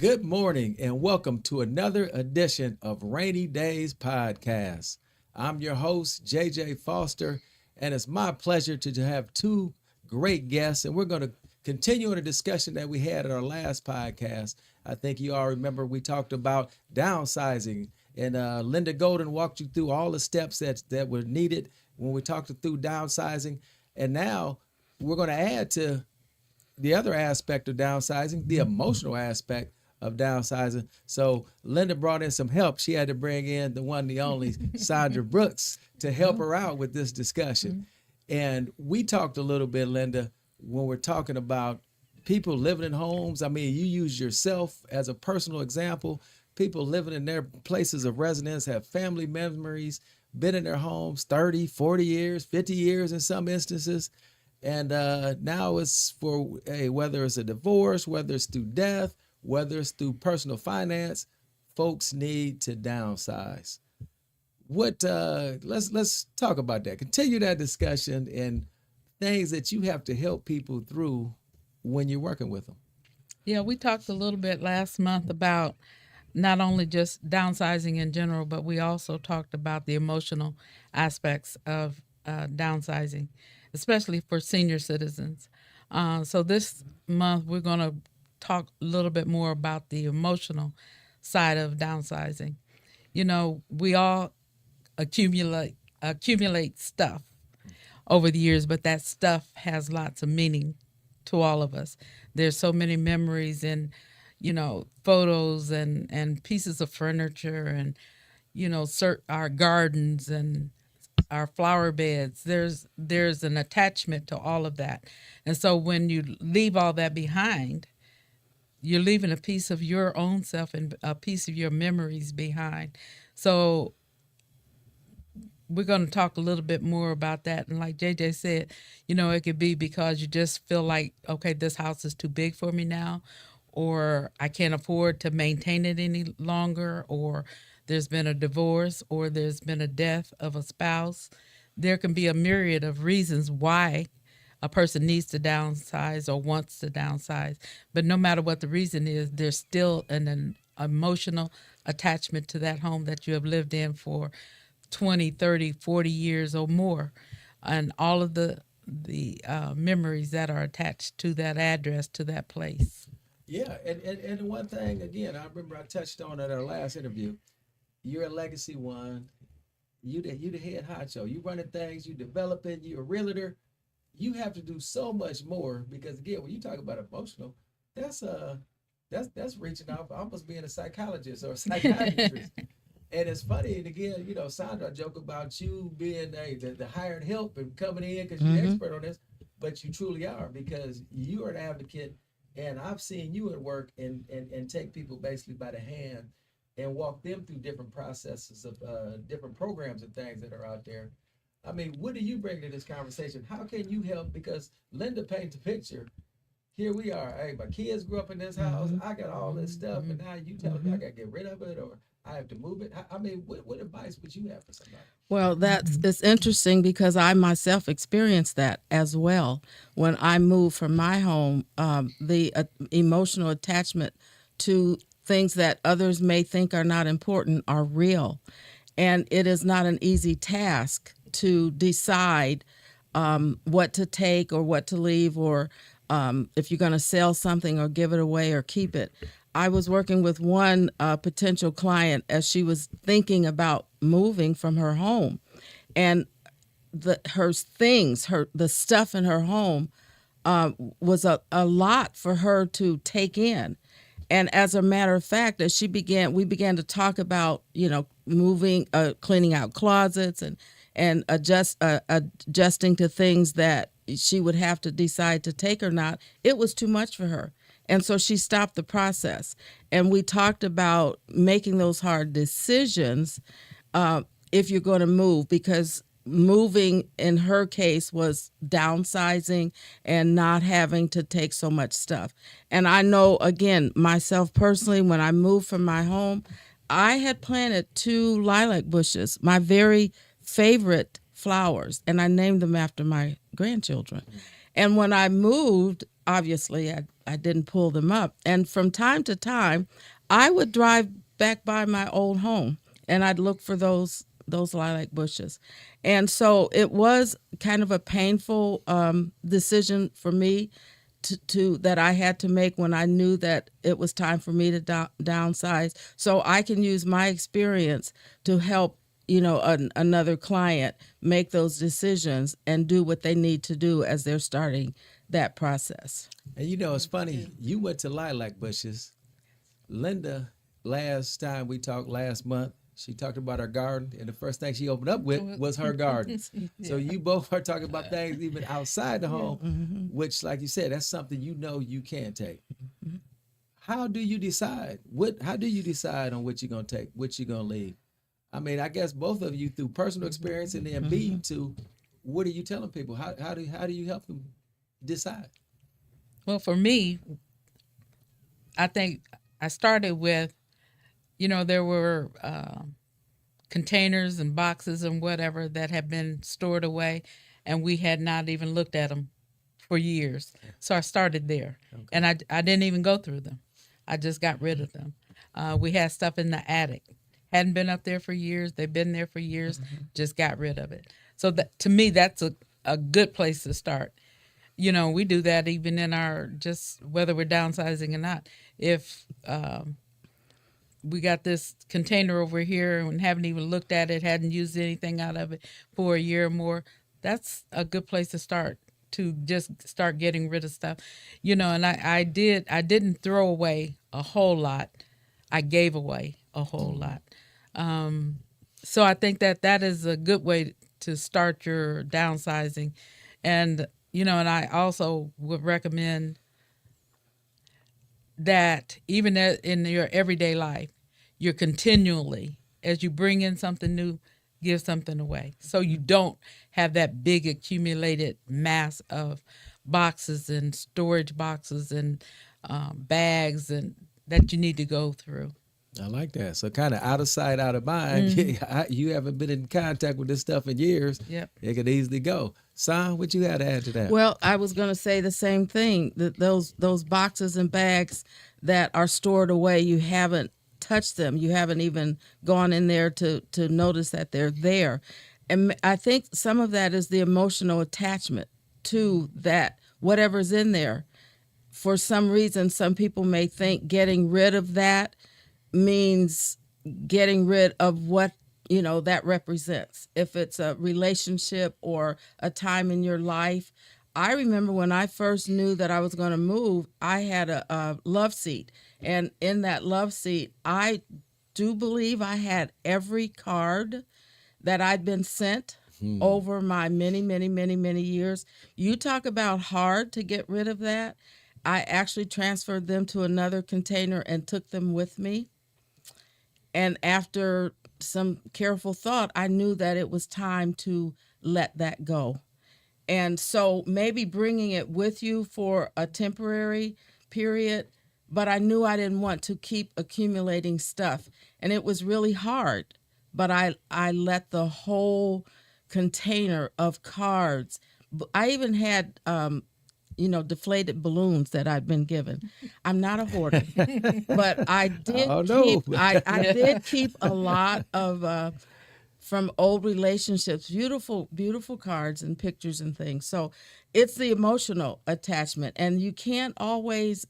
Good morning and welcome to another edition of Rainy Days Podcast. I'm your host, JJ Foster, and it's my pleasure to have two great guests. And we're going to continue on a discussion that we had at our last podcast. I think you all remember we talked about downsizing, and Linda Golden walked you through all the steps that were needed when we talked through downsizing. And now we're going to add to the other aspect of downsizing, the emotional aspect of downsizing. So Linda brought in some help. She had to bring in the one, the only Sondra Brooks to help her out with this discussion. And we talked a little bit, Linda, when we're talking about people living in homes. I mean, you use yourself as a personal example. People living in their places of residence have family memories, been in their homes 30, 40 years, 50 years in some instances. And now it's for whether it's a divorce, whether it's through death, whether it's through personal finance, folks need to downsize. Let's talk about that. Continue that discussion and things that you have to help people through when you're working with them. Yeah, we talked a little bit last month about not only just downsizing in general, but we also talked about the emotional aspects of downsizing, especially for senior citizens. So this month, we're going to talk a little bit more about the emotional side of downsizing. You know, we all accumulate stuff over the years, but that stuff has lots of meaning to all of us. There's so many memories and, photos and pieces of furniture and, our gardens and our flower beds. There's an attachment to all of that. And so when you leave all that behind, you're leaving a piece of your own self and a piece of your memories behind. So we're going to talk a little bit more about that. And like JJ said, it could be because you just feel like, okay, this house is too big for me now, or I can't afford to maintain it any longer, or there's been a divorce, or there's been a death of a spouse. There can be a myriad of reasons why a person needs to downsize or wants to downsize. But no matter what the reason is, there's still an emotional attachment to that home that you have lived in for 20, 30, 40 years or more, and all of the memories that are attached to that address, to that place. Yeah, and one thing, again, I remember I touched on at our last interview, you're a legacy one, you the head honcho, you running things, you developing, you're a realtor. You have to do so much more because again, when you talk about emotional, that's reaching out for almost being a psychologist or a psychiatrist. And it's funny, and again, Sondra, I joke about you being the hired help and coming in because you're an expert on this, but you truly are because you are an advocate, and I've seen you at work and take people basically by the hand and walk them through different processes of different programs and things that are out there. I mean, what do you bring to this conversation? How can you help? Because Linda paints a picture. Here we are. Hey, my kids grew up in this house. I got all this stuff, and now you telling me I got to get rid of it or I have to move it. I mean, what advice would you have for somebody? Well, it's interesting because I myself experienced that as well. When I moved from my home, the emotional attachment to things that others may think are not important are real. And it is not an easy task to decide what to take or what to leave, or if you're going to sell something or give it away or keep it. I was working with one potential client as she was thinking about moving from her home, and the stuff in her home was a lot for her to take in. And as a matter of fact, as we began to talk about, moving, cleaning out closets and adjusting to things that she would have to decide to take or not, it was too much for her. And so she stopped the process. And we talked about making those hard decisions if you're going to move, because moving in her case was downsizing and not having to take so much stuff. And I know, again, myself personally, when I moved from my home, I had planted 2 lilac bushes, my very favorite flowers, and I named them after my grandchildren. And when I moved, obviously I didn't pull them up. And from time to time, I would drive back by my old home and I'd look for those lilac bushes. And so it was kind of a painful decision for me to that I had to make when I knew that it was time for me to downsize. So I can use my experience to help another client make those decisions and do what they need to do as they're starting that process. And it's funny, you went to lilac bushes. Linda, last time we talked last month, she talked about her garden, and the first thing she opened up with was her garden. So you both are talking about things even outside the home, which, like you said, that's something you can take. How do you decide? How do you decide on what you're going to take, what you're going to leave? I mean, I guess both of you through personal experience, and then B, to what are you telling people? How do you help them decide? Well, for me, I think I started with, there were containers and boxes and whatever that had been stored away, and we had not even looked at them for years. So I started there, and I didn't even go through them. I just got rid of them. We had stuff in the attic. Hadn't been up there for years. They've been there for years. Just got rid of it. So to me, that's a good place to start. We do that even in our, just whether we're downsizing or not. If we got this container over here and haven't even looked at it, hadn't used anything out of it for a year or more, that's a good place to start, to just start getting rid of stuff. And I didn't throw away a whole lot. I gave away a whole lot. So I think that is a good way to start your downsizing. And, and I also would recommend that even in your everyday life, you're continually, as you bring in something new, give something away. So you don't have that big accumulated mass of boxes and storage boxes and bags and that you need to go through. I like that. So kind of out of sight, out of mind. You haven't been in contact with this stuff in years. Yep. It could easily go. Son, what you had to add to that? Well, I was going to say the same thing. That those boxes and bags that are stored away, you haven't touched them. You haven't even gone in there to notice that they're there. And I think some of that is the emotional attachment to that, whatever's in there. For some reason, some people may think getting rid of that means getting rid of what that represents. If it's a relationship or a time in your life. I remember when I first knew that I was going to move, I had a love seat, and in that love seat, I do believe I had every card that I'd been sent over my many, many, many, many years. You talk about hard to get rid of that. I actually transferred them to another container and took them with me. And after some careful thought, I knew that it was time to let that go. And so maybe bringing it with you for a temporary period, but I knew I didn't want to keep accumulating stuff. And it was really hard, but I let the whole container of cards. I even had deflated balloons that I'd been given. I'm not a hoarder, but I did I did keep a lot of from old relationships, beautiful, beautiful cards and pictures and things. So it's the emotional attachment, and you can't always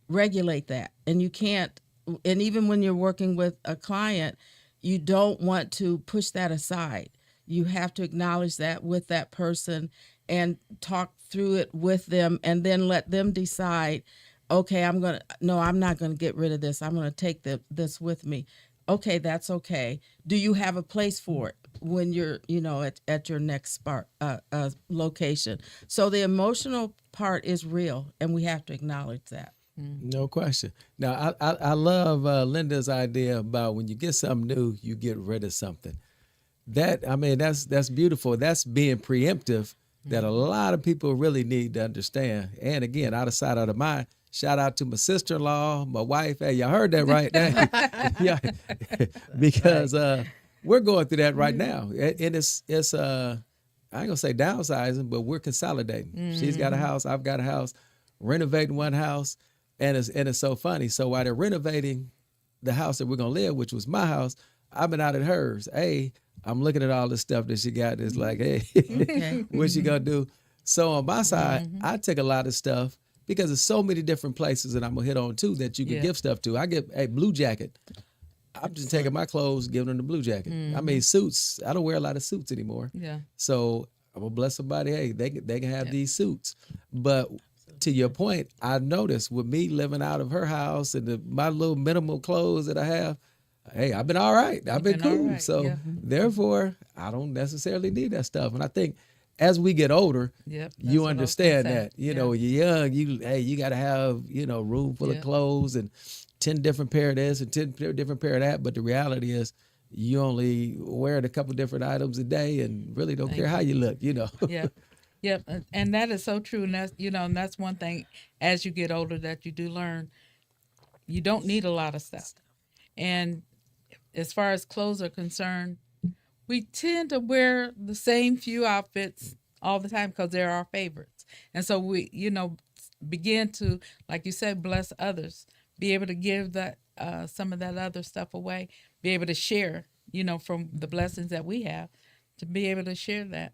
regulate that. And you can't, and even when you're working with a client, you don't want to push that aside. You have to acknowledge that with that person and talk through it with them, and then let them decide, okay, I'm not going to get rid of this. I'm going to take this with me. Okay, that's okay. Do you have a place for it when you're, at your next location? So the emotional part is real, and we have to acknowledge that. No question. Now, I love Linda's idea about when you get something new, you get rid of something. That's beautiful. That's being preemptive that a lot of people really need to understand. And again, out of sight, out of mind. Shout out to my sister-in-law, my wife. Hey, y'all heard that right now? Yeah, because we're going through that right now. And it's I ain't gonna say downsizing, but we're consolidating. She's got a house, I've got a house. renovating one house, and it's so funny. So while they're renovating the house that we're gonna live, which was my house, I've been out at hers. Hey, I'm looking at all the stuff that she got. It's like, hey, Okay. what she gonna do? So on my side, I took a lot of stuff because there's so many different places that I'm gonna hit on too that you can Yeah. give stuff to. I give a blue jacket. I'm just taking my clothes, giving them the blue jacket. I mean, suits. I don't wear a lot of suits anymore. Yeah. So I'm gonna bless somebody. Hey, they can have Yep. these suits. But to your point, I noticed with me living out of her house and my little minimal clothes that I have, hey, I've been all right. I've been been all cool. right, So yeah. therefore, I don't necessarily need that stuff. And I think as we get older, Yep. That's you what I was gonna understand say. that. You Yeah. know, when you're young, you got to have, room full of Yep. clothes and 10 different pair of this and 10 different pair of that. But the reality is you only wearing a couple different items a day and really don't care how you look. Yep. Yep. And that is so true. And that's, and that's one thing as you get older that you do learn. You don't need a lot of stuff. And as far as clothes are concerned, we tend to wear the same few outfits all the time because they're our favorites. And so we, begin to, like you said, bless others, be able to give that some of that other stuff away, be able to share, from the blessings that we have, to be able to share that.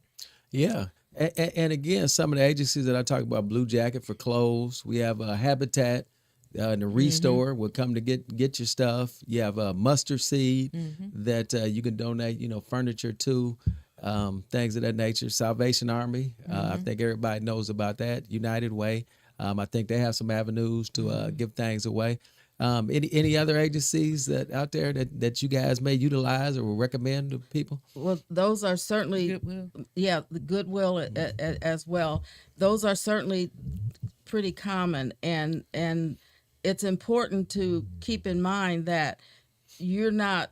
Yeah. And again, some of the agencies that I talk about, Blue Jacket for clothes, we have Habitat, and the Restore will come to get your stuff. You have Mustard Seed that you can donate, furniture to, things of that nature. Salvation Army, I think everybody knows about that. United Way, I think they have some avenues to give things away. Any other agencies that out there that you guys may utilize or will recommend to people? Well, those are certainly, Goodwill. yeah, the Goodwill as well. Those are certainly pretty common, and it's important to keep in mind that you're not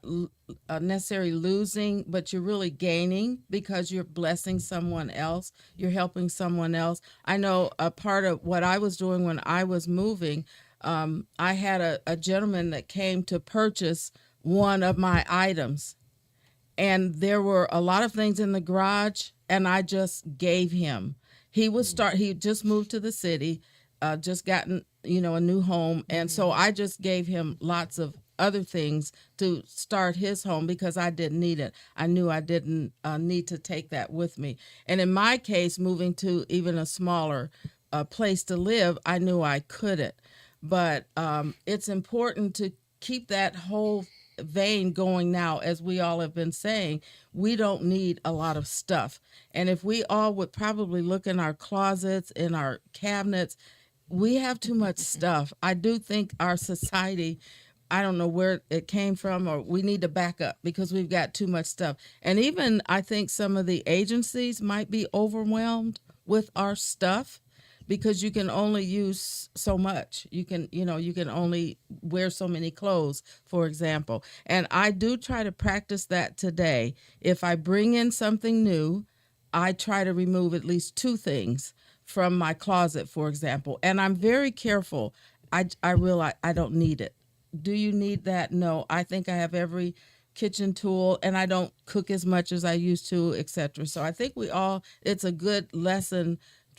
necessarily losing, but you're really gaining because you're blessing someone else. You're helping someone else. I know a part of what I was doing when I was moving, I had a gentleman that came to purchase one of my items, and there were a lot of things in the garage, and I just gave him. He just moved to the city, just gotten a new home, and so I just gave him lots of other things to start his home because I didn't need it. I knew I didn't need to take that with me. And in my case, moving to even a smaller place to live, I knew I couldn't. But it's important to keep that whole vein going now. As we all have been saying, we don't need a lot of stuff. And if we all would probably look in our closets, in our cabinets, we have too much stuff. I do think our society, I don't know where it came from, or we need to back up because we've got too much stuff. And even I think some of the agencies might be overwhelmed with our stuff because you can only use so much. You can only wear so many clothes, for example. And I do try to practice that today. If I bring in something new, I try to remove at least two things from my closet, for example. And I'm very careful. I realize I don't need it. Do you need that? No. I think I have every kitchen tool, and I don't cook as much as I used to, etc. So I think it's a good lesson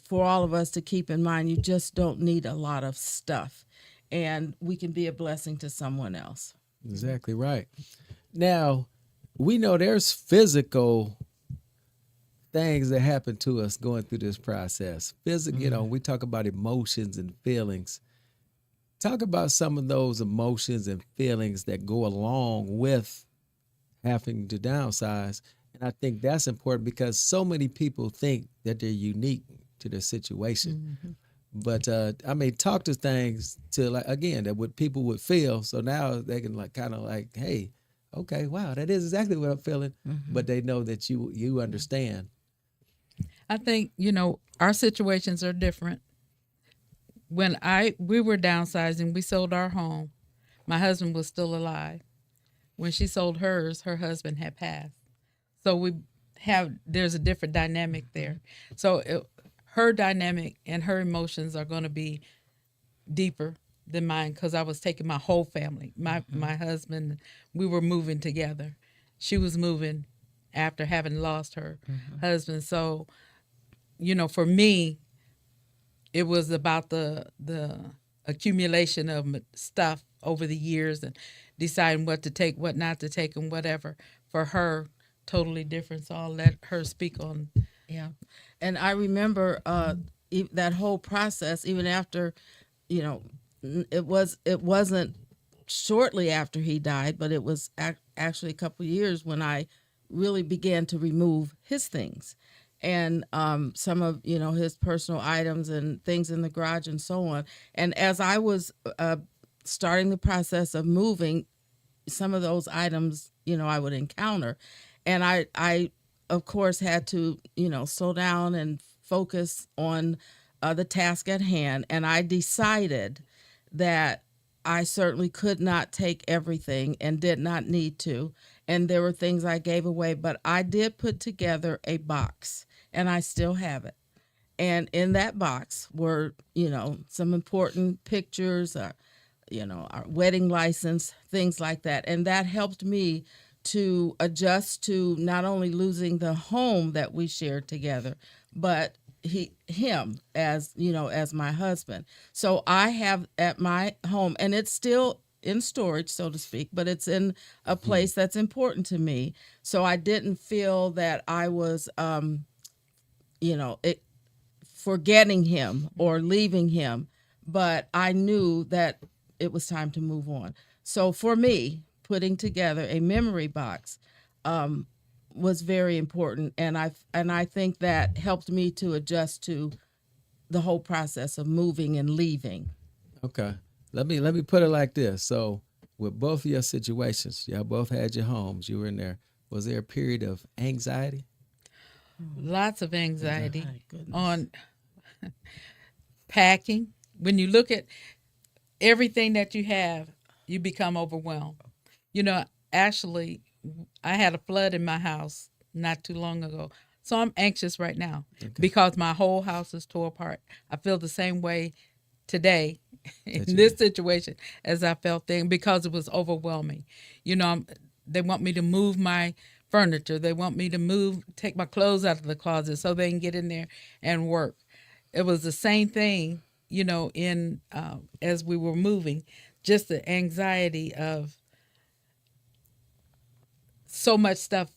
for all of us to keep in mind. You just don't need a lot of stuff, and we can be a blessing to someone else. Exactly right. Now, we know there's physical things that happen to us going through this process. Physical, we talk about emotions and feelings. Talk about some of those emotions and feelings that go along with having to downsize. And I think that's important because so many people think that they're unique to their situation. But talk to things to that what people would feel. So now they can hey, okay, wow, that is exactly what I'm feeling. But they know that you understand. I think, our situations are different. When we were downsizing, we sold our home. My husband was still alive. When she sold hers, her husband had passed. So there's a different dynamic there. So her dynamic and her emotions are going to be deeper than mine because I was taking my whole family. My husband, we were moving together. She was moving after having lost her husband. So, for me, it was about the accumulation of stuff over the years and deciding what to take, what not to take, and whatever. For her, totally different. So I'll let her speak on. Yeah, and I remember that whole process. Even after, you know, it wasn't shortly after he died, but it was actually a couple of years when I really began to remove his things and some of his personal items and things in the garage and so on. And as I was starting the process of moving, some of those items I would encounter, and I of course had to slow down and focus on the task at hand. And I decided that I certainly could not take everything and did not need to. And there were things I gave away, but I did put together a box and I still have it. And in that box were, some important pictures, our wedding license, things like that. And that helped me to adjust to not only losing the home that we shared together, but him as my husband. So I have at my home, and it's still in storage, so to speak, but it's in a place that's important to me. So I didn't feel that I was it, forgetting him or leaving him, but I knew that it was time to move on. So for me, putting together a memory box was very important, and I think that helped me to adjust to the whole process of moving and leaving. Okay. Let me put it like this. So with both of your situations, y'all both had your homes, you were in there. Was there a period of anxiety? Lots of anxiety My goodness. on packing. When you look at everything that you have, you become overwhelmed. You know, actually, I had a flood in my house not too long ago. So I'm anxious right now because my whole house is tore apart. I feel the same way today in this situation as I felt then because it was overwhelming. They want me to move my furniture. They want me to take my clothes out of the closet so they can get in there and work. It was the same thing, in as we were moving, just the anxiety of so much stuff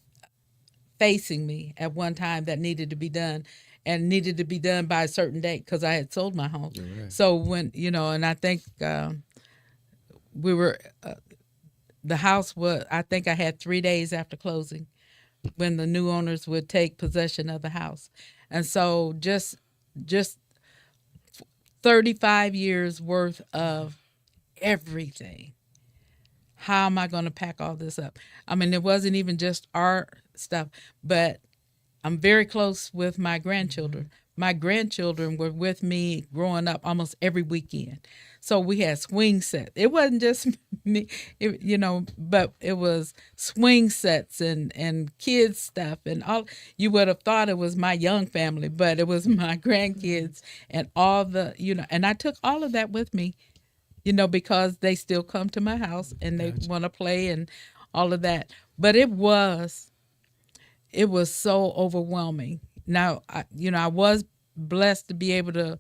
facing me at one time that needed to be done and needed to be done by a certain date because I had sold my home. Right. So when, and I think we were, the house was, I think I had 3 days after closing when the new owners would take possession of the house. And so just 35 years worth of everything. How am I going to pack all this up? I mean, it wasn't even just our stuff, but I'm very close with my grandchildren. My grandchildren were with me growing up almost every weekend. So we had swing sets. It wasn't just me, but it was swing sets and kids stuff and all. You would have thought it was my young family, but it was my grandkids and all and I took all of that with me, because they still come to my house and they want to play and all of that. But it was so overwhelming. Now, I was blessed to be able to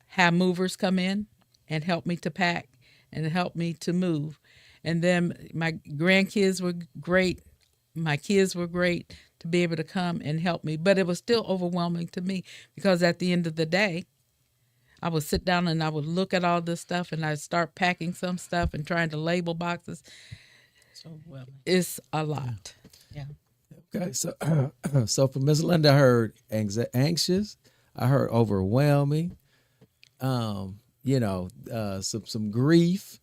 have movers come in and help me to pack and help me to move. And then my grandkids were great. My kids were great to be able to come and help me. But it was still overwhelming to me because at the end of the day, I would sit down and I would look at all this stuff and I'd start packing some stuff and trying to label boxes. So well. It's a lot. Yeah. Okay. So so for Miss Linda, I heard anxious. I heard overwhelming. Some grief.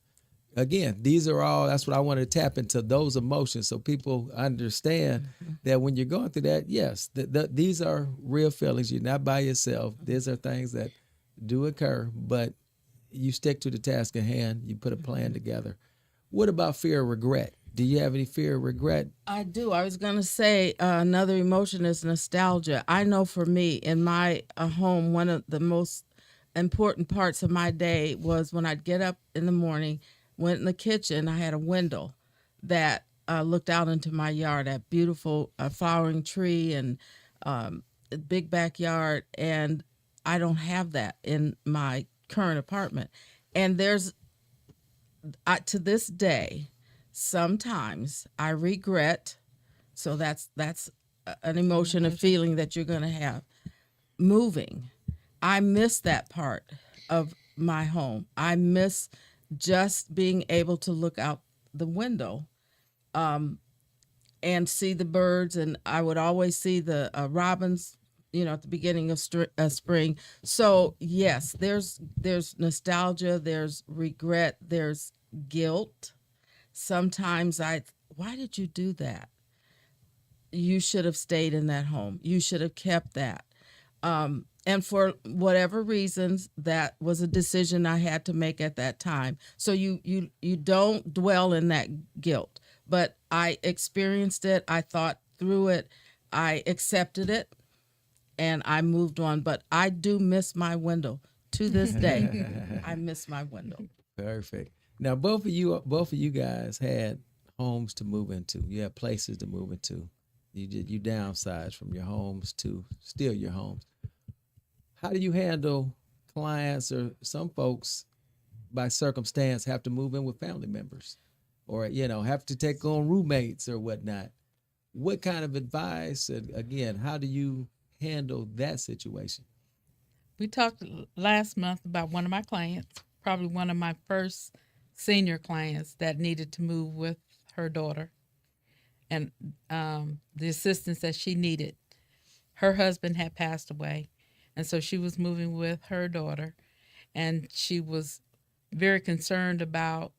Again, these are all, that's what I want to tap into, those emotions so people understand that when you're going through that, yes, these are real feelings. You're not by yourself. These are things that do occur, but you stick to the task at hand. You put a plan together. What about fear of regret? Do you have any fear of regret? I do. I was going to say another emotion is nostalgia. I know for me in my home, one of the most important parts of my day was when I'd get up in the morning, went in the kitchen. I had a window that looked out into my yard, that beautiful flowering tree and a big backyard. And I don't have that in my current apartment. And to this day, sometimes I regret. So that's an emotion, a feeling that you're going to have moving. I miss that part of my home. I miss just being able to look out the window and see the birds. And I would always see the robins, at the beginning of spring. So yes, there's nostalgia, there's regret, there's guilt. Sometimes why did you do that? You should have stayed in that home. You should have kept that. And for whatever reasons, that was a decision I had to make at that time. So you don't dwell in that guilt. But I experienced it. I thought through it. I accepted it, and I moved on. But I do miss my window to this day. I miss my window. Perfect. Now, both of you guys had homes to move into. You had places to move into. You downsized from your homes to still your homes. How do you handle clients, or some folks by circumstance have to move in with family members, or have to take on roommates or whatnot? What kind of advice, and again, how do you handle that situation? We talked last month about one of my clients, probably one of my first senior clients that needed to move with her daughter, and the assistance that she needed. Her husband had passed away, and so she was moving with her daughter, and she was very concerned about.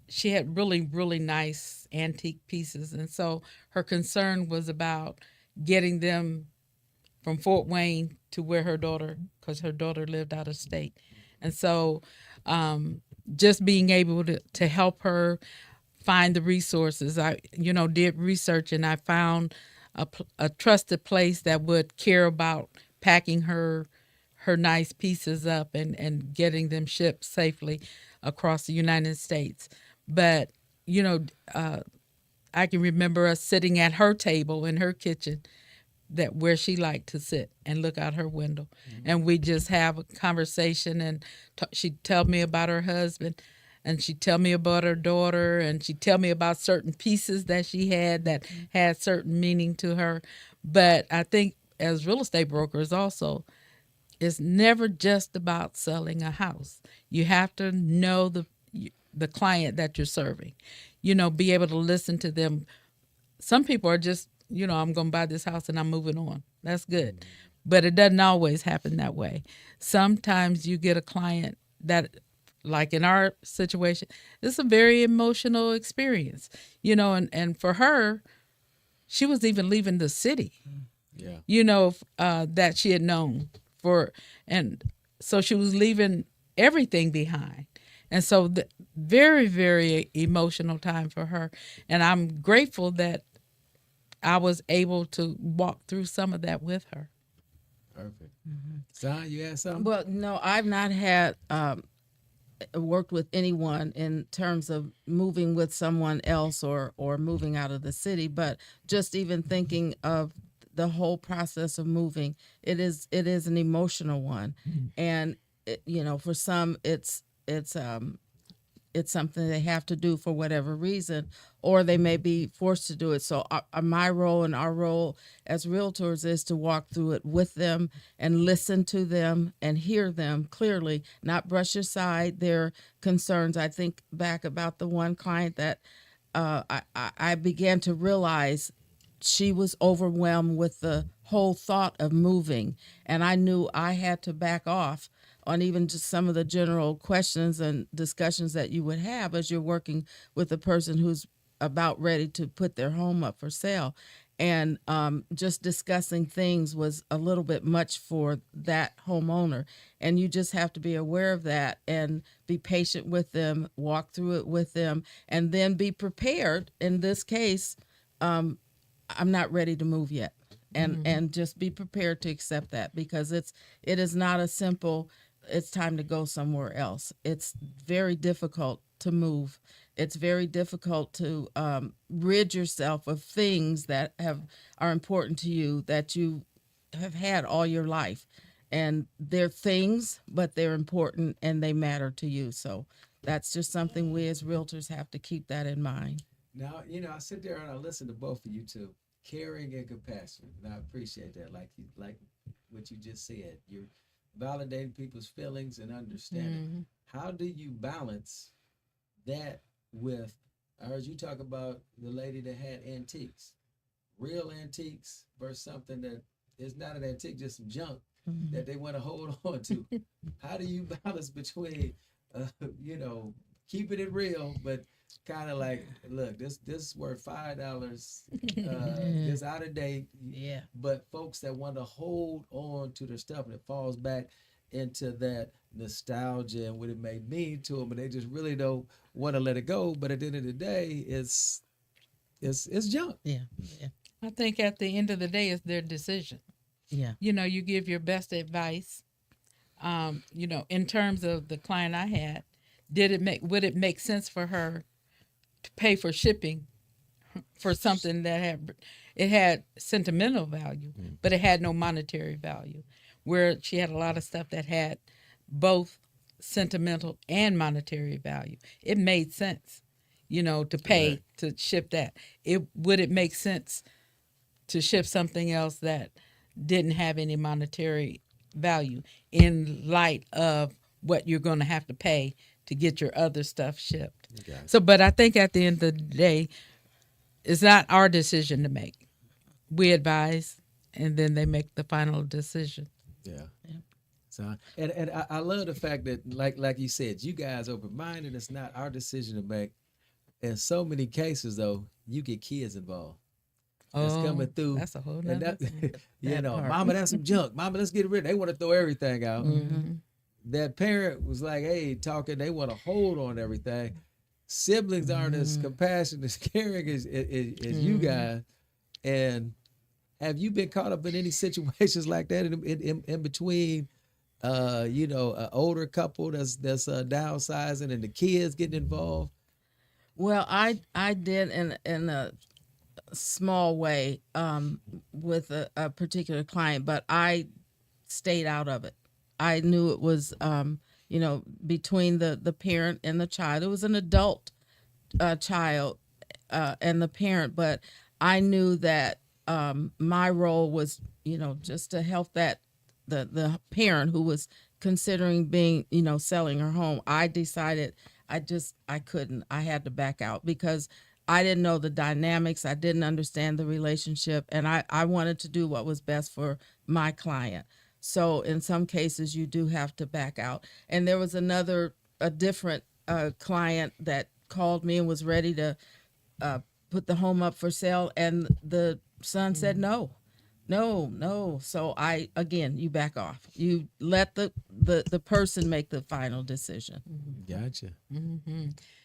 She had really, really nice antique pieces, and so her concern was about getting them from Fort Wayne to where her daughter, because her daughter lived out of state. And so just being able to help her find the resources. I, did research, and I found a trusted place that would care about packing her nice pieces up and getting them shipped safely across the United States. But, you know, uh, I can remember us sitting at her table in her kitchen, that where she liked to sit and look out her window, and we just have a conversation, and she'd tell me about her husband, and she'd tell me about her daughter, and she'd tell me about certain pieces that she had that had certain meaning to her. But I think as real estate brokers also, it's never just about selling a house. You have to know the client that you're serving, be able to listen to them. Some people are just, I'm going to buy this house and I'm moving on. That's good. But it doesn't always happen that way. Sometimes you get a client that, like in our situation, it's a very emotional experience, and for her, she was even leaving the city, Yeah. that she had known and so she was leaving everything behind. And so very, very emotional time for her. And I'm grateful that I was able to walk through some of that with her. Perfect. Son, you had something? Well, no, I've not had worked with anyone in terms of moving with someone else or moving out of the city, but just even thinking of the whole process of moving, it is an emotional one, and for some it's something they have to do for whatever reason, or they may be forced to do it. So my role and our role as realtors is to walk through it with them and listen to them and hear them clearly, not brush aside their concerns. I think back about the one client that I began to realize she was overwhelmed with the whole thought of moving, and I knew I had to back off on even just some of the general questions and discussions that you would have as you're working with a person who's about ready to put their home up for sale. And just discussing things was a little bit much for that homeowner. And you just have to be aware of that and be patient with them, walk through it with them, and then be prepared. In this case, I'm not ready to move yet. And just be prepared to accept that, because it is not a simple, it's time to go somewhere else. It's very difficult to move. It's very difficult to rid yourself of things that are important to you, that you have had all your life, and they're things, but they're important and they matter to you. So that's just something we as realtors have to keep that in mind. Now, I sit there and I listen to both of you two, caring and compassion, and I appreciate that. Like what you just said, you're validating people's feelings and understanding. How do you balance that with? I heard you talk about the lady that had antiques, real antiques versus something that is not an antique, just some junk that they want to hold on to. How do you balance between, uh, you know, keeping it real, but kind of like, look, this is worth $5, this out of date, Yeah. but folks that want to hold on to their stuff and it falls back into that nostalgia and what it may mean to them, but they just really don't want to let it go. But at the end of the day, it's junk. Yeah. Yeah. I think at the end of the day, it's their decision. Yeah. You give your best advice. In terms of the client I had, would it make sense for her to pay for shipping for something that had sentimental value, but it had no monetary value, where she had a lot of stuff that had both sentimental and monetary value. It made sense, to pay to ship that. Would it make sense to ship something else that didn't have any monetary value in light of what you're going to have to pay to get your other stuff shipped? Okay. So, but I think at the end of the day, it's not our decision to make. We advise, and then they make the final decision. Yeah. So, and I love the fact that, like you said, you guys open-minded. It's not our decision to make. In so many cases, though, you get kids involved. That's coming through. That's a whole And nother that, part. Mama, that's some junk. Mama, let's get rid of it. They want to throw everything out. That parent was like, hey, talking, they want to hold on everything. Siblings aren't as compassionate, as caring as you guys. And have you been caught up in any situations like that in between, an older couple that's downsizing and the kids getting involved? Well, I did in a small way with a particular client, but I stayed out of it. I knew it was between the parent and the child. It was an adult child and the parent, but I knew that my role was just to help that the parent who was considering being selling her home. I decided I couldn't. I had to back out because I didn't know the dynamics. I didn't understand the relationship, and I wanted to do what was best for my client. So in some cases, you do have to back out. And there was a different client that called me and was ready to put the home up for sale, and the son said no. No, no. So you back off. You let the person make the final decision. Gotcha.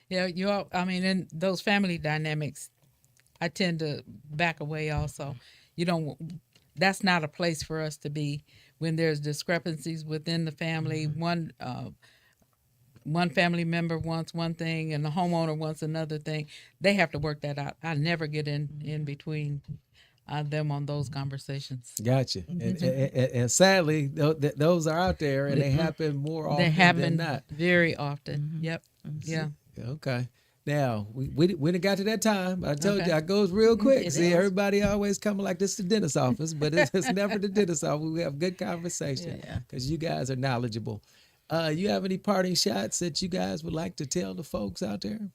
Yeah, in those family dynamics, I tend to back away also. That's not a place for us to be when there's discrepancies within the family. One family member wants one thing and the homeowner wants another thing. They have to work that out. I never get in between them on those conversations. Gotcha. And sadly, those are out there, and they happen more often They happen than not. very often. Yep. Yeah. Okay. Now we done got to that time. I told you, it goes real quick. It See, is. everybody always coming like this is the dentist office, but it's never the dentist office. We have good conversation because you guys are knowledgeable. You have any parting shots that you guys would like to tell the folks out there?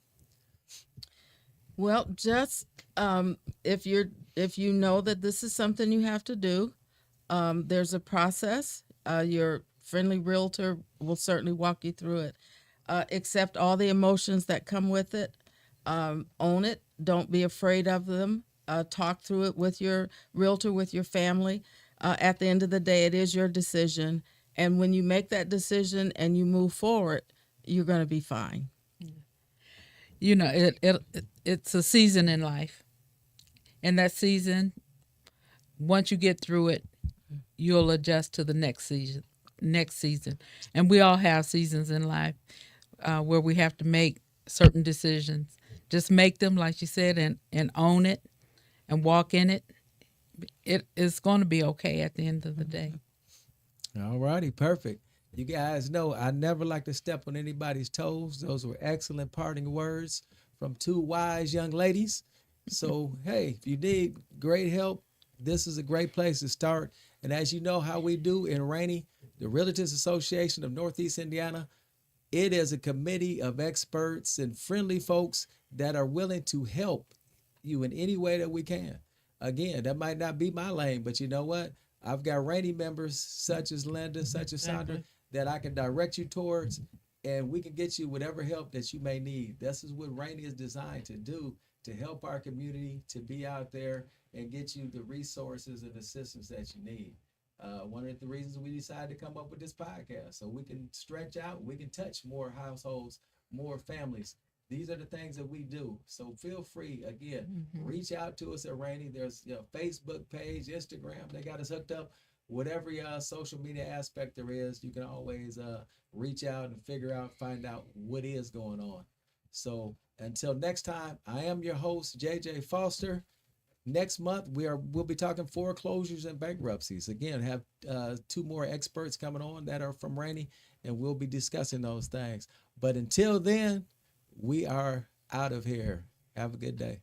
Well, just if you know that this is something you have to do, there's a process. Your friendly realtor will certainly walk you through it. Accept all the emotions that come with it. Own it. Don't be afraid of them. Talk through it with your realtor, with your family. At the end of the day, it is your decision. And when you make that decision and you move forward, you're going to be fine. It's a season in life. And that season, once you get through it, you'll adjust to the next season. And we all have seasons in life where we have to make certain decisions. Just make them, like you said, and own it and walk in it. it is going to be okay at the end of the day. All righty, perfect. You guys know I never like to step on anybody's toes. Those were excellent parting words from two wise young ladies. So, hey, if you need great help, this is a great place to start. And as you know how we do in R.A.N.I, the Realtors Association of Northeast Indiana, it is a committee of experts and friendly folks that are willing to help you in any way that we can. Again, that might not be my lane, but you know what? I've got R.A.N.I members such as Linda, such as Sondra, Exactly. that I can direct you towards, and we can get you whatever help that you may need. This is what R.A.N.I is designed to do, to help our community, to be out there and get you the resources and assistance that you need. One of the reasons we decided to come up with this podcast, so we can stretch out, we can touch more households, more families. These are the things that we do. So feel free, again, reach out to us at R.A.N.I. There's Facebook page, Instagram. They got us hooked up. Whatever social media aspect there is, you can always reach out and figure out, find out what is going on. So until next time, I am your host, JJ Foster. Next month we'll be talking foreclosures and bankruptcies. Again, have two more experts coming on that are from R.A.N.I, and we'll be discussing those things. But until then, we are out of here. Have a good day.